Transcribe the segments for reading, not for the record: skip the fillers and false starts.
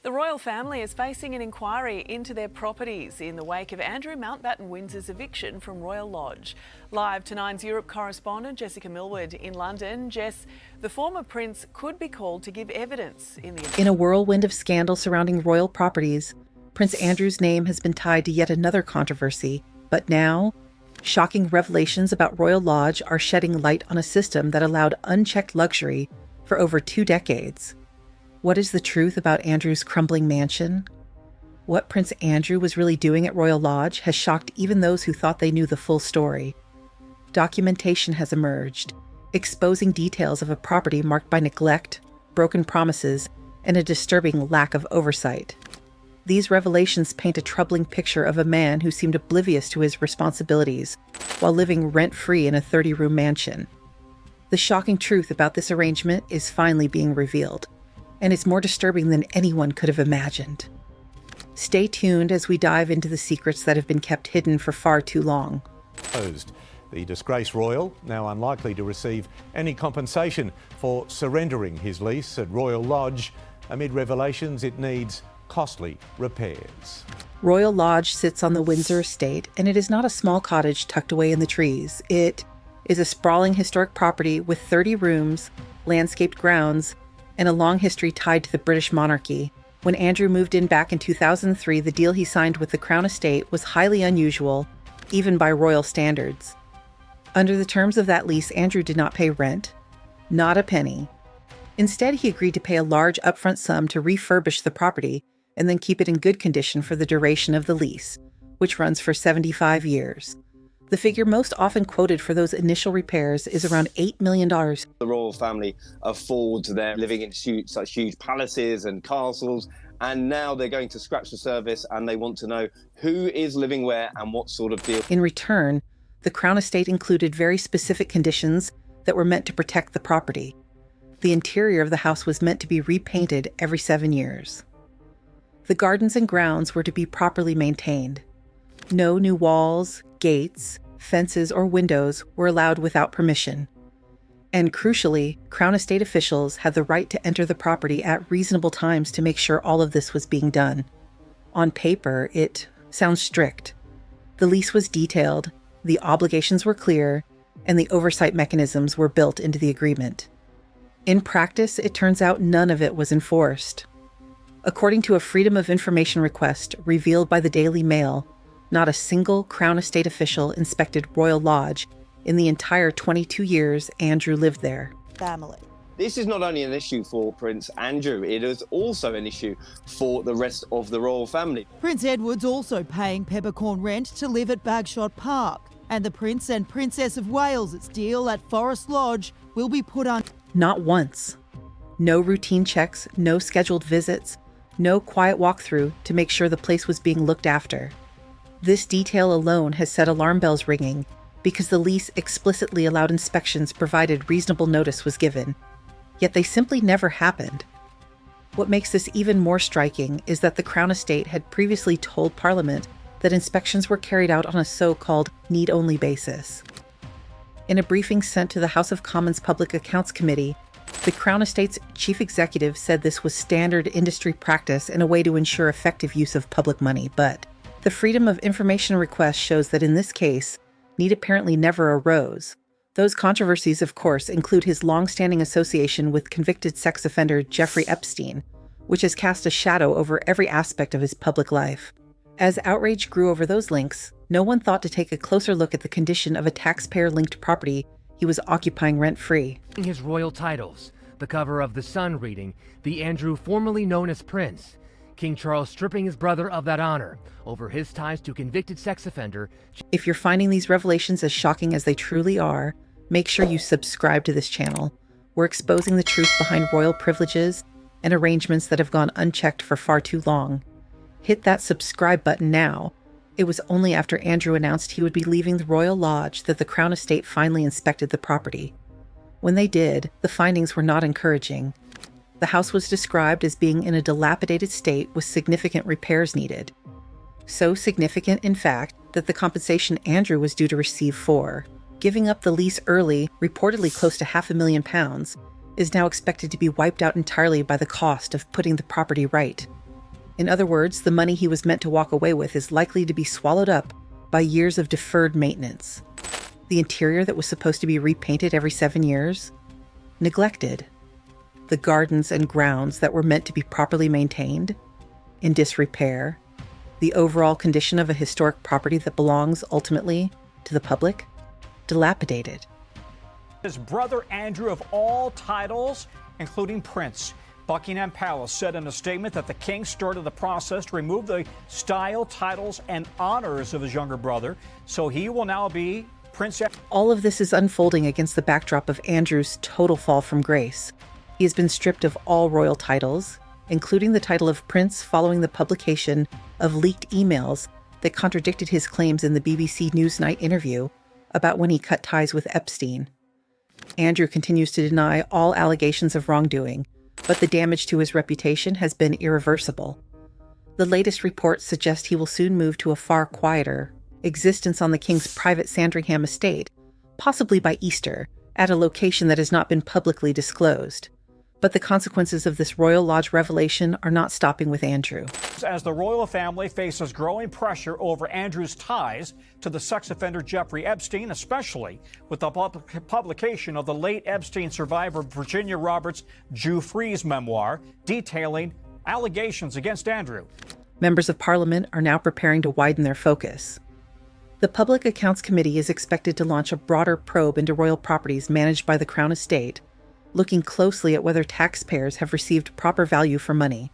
The royal family is facing an inquiry into their properties in the wake of Andrew Mountbatten Windsor's eviction from Royal Lodge. Live to Nine's Europe correspondent Jessica Millward in London. Jess, the former prince could be called to give evidence In a whirlwind of scandal surrounding royal properties, Prince Andrew's name has been tied to yet another controversy. But now, shocking revelations about Royal Lodge are shedding light on a system that allowed unchecked luxury for over 2 decades. What is the truth about Andrew's crumbling mansion? What Prince Andrew was really doing at Royal Lodge has shocked even those who thought they knew the full story. Documentation has emerged, exposing details of a property marked by neglect, broken promises, and a disturbing lack of oversight. These revelations paint a troubling picture of a man who seemed oblivious to his responsibilities while living rent-free in a 30-room mansion. The shocking truth about this arrangement is finally being revealed, and it's more disturbing than anyone could have imagined. Stay tuned as we dive into the secrets that have been kept hidden for far too long. The disgraced royal, now unlikely to receive any compensation for surrendering his lease at Royal Lodge amid revelations it needs costly repairs. Royal Lodge sits on the Windsor estate, and it is not a small cottage tucked away in the trees. It is a sprawling historic property with 30 rooms, landscaped grounds, and a long history tied to the British monarchy. When Andrew moved in back in 2003, the deal he signed with the Crown Estate was highly unusual, even by royal standards. Under the terms of that lease, Andrew did not pay rent, not a penny. Instead, he agreed to pay a large upfront sum to refurbish the property and then keep it in good condition for the duration of the lease, which runs for 75 years. The figure most often quoted for those initial repairs is around $8 million. The royal family afford their living in such huge palaces and castles, and now they're going to scratch the surface and they want to know who is living where and what sort of deal. In return, the Crown Estate included very specific conditions that were meant to protect the property. The interior of the house was meant to be repainted every 7 years. The gardens and grounds were to be properly maintained. No new walls, gates, fences, or windows were allowed without permission. And crucially, Crown Estate officials had the right to enter the property at reasonable times to make sure all of this was being done. On paper, it sounds strict. The lease was detailed, the obligations were clear, and the oversight mechanisms were built into the agreement. In practice, it turns out none of it was enforced. According to a Freedom of Information request revealed by the Daily Mail, not a single Crown Estate official inspected Royal Lodge in the entire 22 years Andrew lived there. Family. This is not only an issue for Prince Andrew, it is also an issue for the rest of the royal family. Prince Edward's also paying peppercorn rent to live at Bagshot Park, and the Prince and Princess of Wales's deal at Forest Lodge will be put on. Not once. No routine checks, no scheduled visits, no quiet walkthrough to make sure the place was being looked after. This detail alone has set alarm bells ringing because the lease explicitly allowed inspections provided reasonable notice was given. Yet they simply never happened. What makes this even more striking is that the Crown Estate had previously told Parliament that inspections were carried out on a so-called need-only basis. In a briefing sent to the House of Commons Public Accounts Committee, the Crown Estate's chief executive said this was standard industry practice and a way to ensure effective use of public money, but the Freedom of Information request shows that in this case, need apparently never arose. Those controversies, of course, include his long-standing association with convicted sex offender Jeffrey Epstein, which has cast a shadow over every aspect of his public life. As outrage grew over those links, no one thought to take a closer look at the condition of a taxpayer-linked property he was occupying rent-free. His royal titles, the cover of The Sun reading, "The Andrew formerly known as Prince." King Charles stripping his brother of that honor over his ties to convicted sex offender. If you're finding these revelations as shocking as they truly are, make sure you subscribe to this channel. We're exposing the truth behind royal privileges and arrangements that have gone unchecked for far too long. Hit that subscribe button now. It was only after Andrew announced he would be leaving the Royal Lodge that the Crown Estate finally inspected the property. When they did, the findings were not encouraging. The house was described as being in a dilapidated state with significant repairs needed. So significant, in fact, that the compensation Andrew was due to receive for giving up the lease early, reportedly close to £500,000, is now expected to be wiped out entirely by the cost of putting the property right. In other words, the money he was meant to walk away with is likely to be swallowed up by years of deferred maintenance. The interior that was supposed to be repainted every 7 years? Neglected. The gardens and grounds that were meant to be properly maintained? In disrepair. The overall condition of a historic property that belongs, ultimately, to the public? Dilapidated. His brother Andrew of all titles, including Prince. Buckingham Palace said in a statement that the king started the process to remove the style, titles, and honors of his younger brother, so he will now be Prince. All of this is unfolding against the backdrop of Andrew's total fall from grace. He has been stripped of all royal titles, including the title of Prince following the publication of leaked emails that contradicted his claims in the BBC Newsnight interview about when he cut ties with Epstein. Andrew continues to deny all allegations of wrongdoing, but the damage to his reputation has been irreversible. The latest reports suggest he will soon move to a far quieter existence on the king's private Sandringham estate, possibly by Easter, at a location that has not been publicly disclosed. But the consequences of this Royal Lodge revelation are not stopping with Andrew. As the royal family faces growing pressure over Andrew's ties to the sex offender Jeffrey Epstein, especially with the publication of the late Epstein survivor Virginia Roberts' Jew Freeze memoir detailing allegations against Andrew. Members of Parliament are now preparing to widen their focus. The Public Accounts Committee is expected to launch a broader probe into royal properties managed by the Crown Estate, looking closely at whether taxpayers have received proper value for money.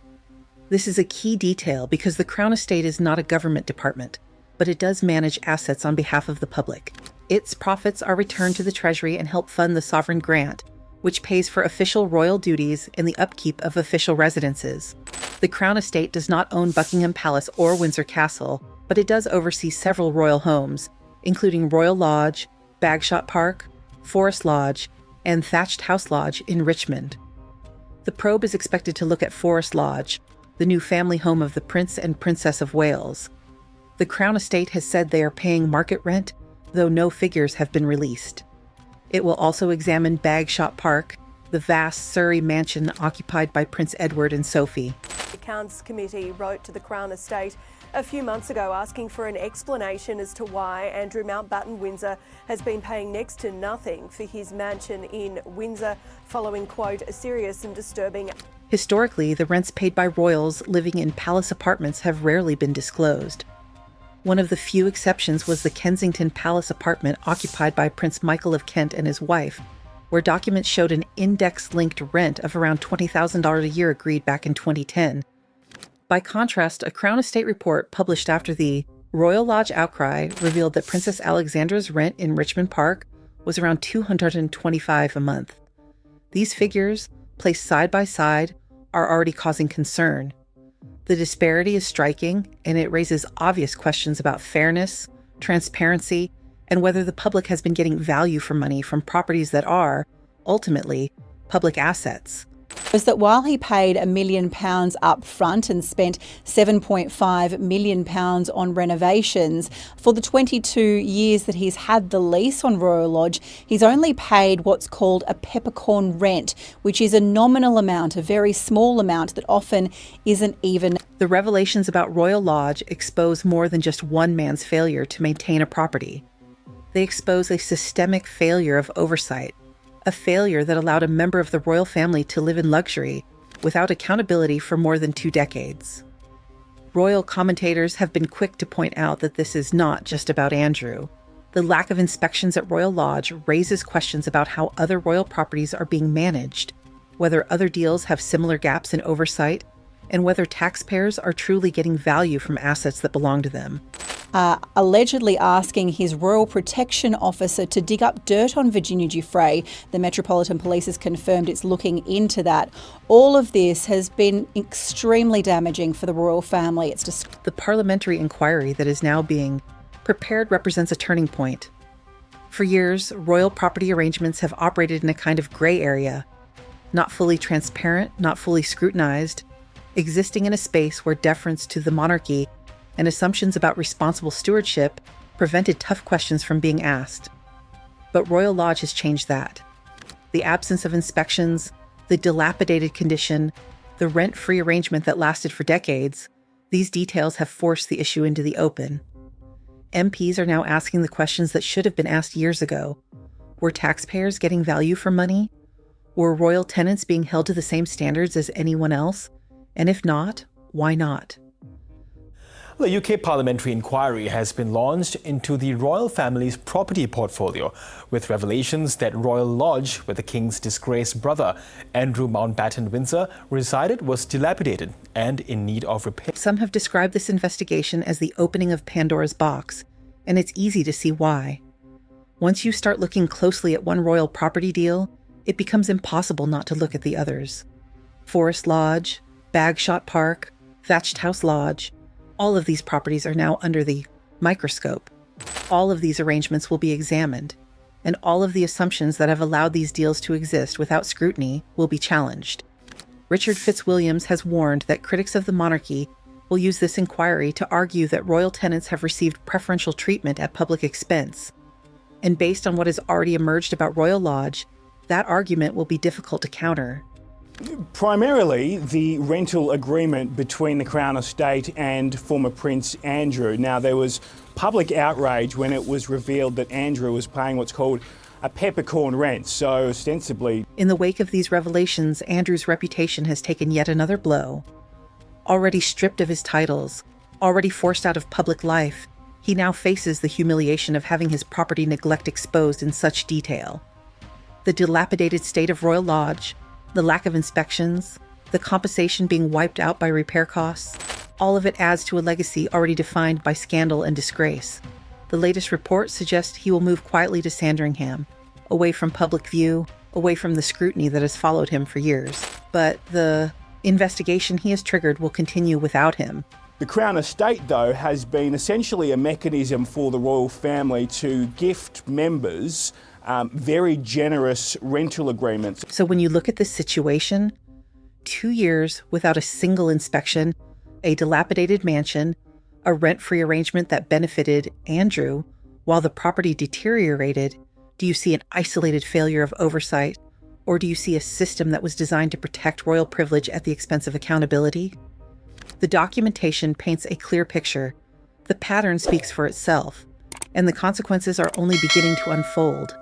This is a key detail because the Crown Estate is not a government department, but it does manage assets on behalf of the public. Its profits are returned to the Treasury and help fund the sovereign grant, which pays for official royal duties and the upkeep of official residences. The Crown Estate does not own Buckingham Palace or Windsor Castle, but it does oversee several royal homes, including Royal Lodge, Bagshot Park, Forest Lodge, and Thatched House Lodge in Richmond. The probe is expected to look at Forest Lodge, the new family home of the Prince and Princess of Wales. The Crown Estate has said they are paying market rent, though no figures have been released. It will also examine Bagshot Park, the vast Surrey mansion occupied by Prince Edward and Sophie. The Accounts Committee wrote to the Crown Estate a few months ago asking for an explanation as to why Andrew Mountbatten Windsor has been paying next to nothing for his mansion in Windsor following, quote, a serious and disturbing. Historically, the rents paid by royals living in palace apartments have rarely been disclosed. One of the few exceptions was the Kensington Palace apartment occupied by Prince Michael of Kent and his wife, where documents showed an index-linked rent of around $20,000 a year agreed back in 2010. By contrast, a Crown Estate report published after the Royal Lodge outcry revealed that Princess Alexandra's rent in Richmond Park was around $225 a month. These figures, placed side by side, are already causing concern. The disparity is striking, and it raises obvious questions about fairness, transparency, and whether the public has been getting value for money from properties that are, ultimately, public assets. Was that while he paid £1 million up front and spent £7.5 million on renovations, for the 22 years that he's had the lease on Royal Lodge, he's only paid what's called a peppercorn rent, which is a nominal amount, a very small amount that often isn't even. The revelations about Royal Lodge expose more than just one man's failure to maintain a property. They expose a systemic failure of oversight, a failure that allowed a member of the royal family to live in luxury without accountability for more than 2 decades. Royal commentators have been quick to point out that this is not just about Andrew. The lack of inspections at Royal Lodge raises questions about how other royal properties are being managed, whether other deals have similar gaps in oversight, and whether taxpayers are truly getting value from assets that belong to them. Allegedly asking his Royal Protection Officer to dig up dirt on Virginia Giuffre. The Metropolitan Police has confirmed it's looking into that. All of this has been extremely damaging for the royal family. The parliamentary inquiry that is now being prepared represents a turning point. For years, royal property arrangements have operated in a kind of gray area, not fully transparent, not fully scrutinized, existing in a space where deference to the monarchy and assumptions about responsible stewardship prevented tough questions from being asked. But Royal Lodge has changed that. The absence of inspections, the dilapidated condition, the rent-free arrangement that lasted for decades These details have forced the issue into the open. MPs are now asking the questions that should have been asked years ago. Were taxpayers getting value for money? Were royal tenants being held to the same standards as anyone else? And if not, why not? The UK parliamentary inquiry has been launched into the royal family's property portfolio, with revelations that Royal Lodge, where the King's disgraced brother, Andrew Mountbatten Windsor, resided, was dilapidated and in need of repair. Some have described this investigation as the opening of Pandora's box, and it's easy to see why. Once you start looking closely at one royal property deal, it becomes impossible not to look at the others. Forest Lodge, Bagshot Park, Thatched House Lodge, all of these properties are now under the microscope. All of these arrangements will be examined, and all of the assumptions that have allowed these deals to exist without scrutiny will be challenged. Richard Fitzwilliams has warned that critics of the monarchy will use this inquiry to argue that royal tenants have received preferential treatment at public expense. And based on what has already emerged about Royal Lodge, that argument will be difficult to counter. Primarily, the rental agreement between the Crown Estate and former Prince Andrew. Now, there was public outrage when it was revealed that Andrew was paying what's called a peppercorn rent, so ostensibly. In the wake of these revelations, Andrew's reputation has taken yet another blow. Already stripped of his titles, already forced out of public life, he now faces the humiliation of having his property neglect exposed in such detail. The dilapidated state of Royal Lodge, the lack of inspections, the compensation being wiped out by repair costs, all of it adds to a legacy already defined by scandal and disgrace. The latest report suggests he will move quietly to Sandringham, away from public view, away from the scrutiny that has followed him for years. But the investigation he has triggered will continue without him. The Crown Estate, though, has been essentially a mechanism for the royal family to gift members very generous rental agreements. So when you look at this situation, 2 years without a single inspection, a dilapidated mansion, a rent-free arrangement that benefited Andrew while the property deteriorated, do you see an isolated failure of oversight, or do you see a system that was designed to protect royal privilege at the expense of accountability? The documentation paints a clear picture. The pattern speaks for itself, and the consequences are only beginning to unfold.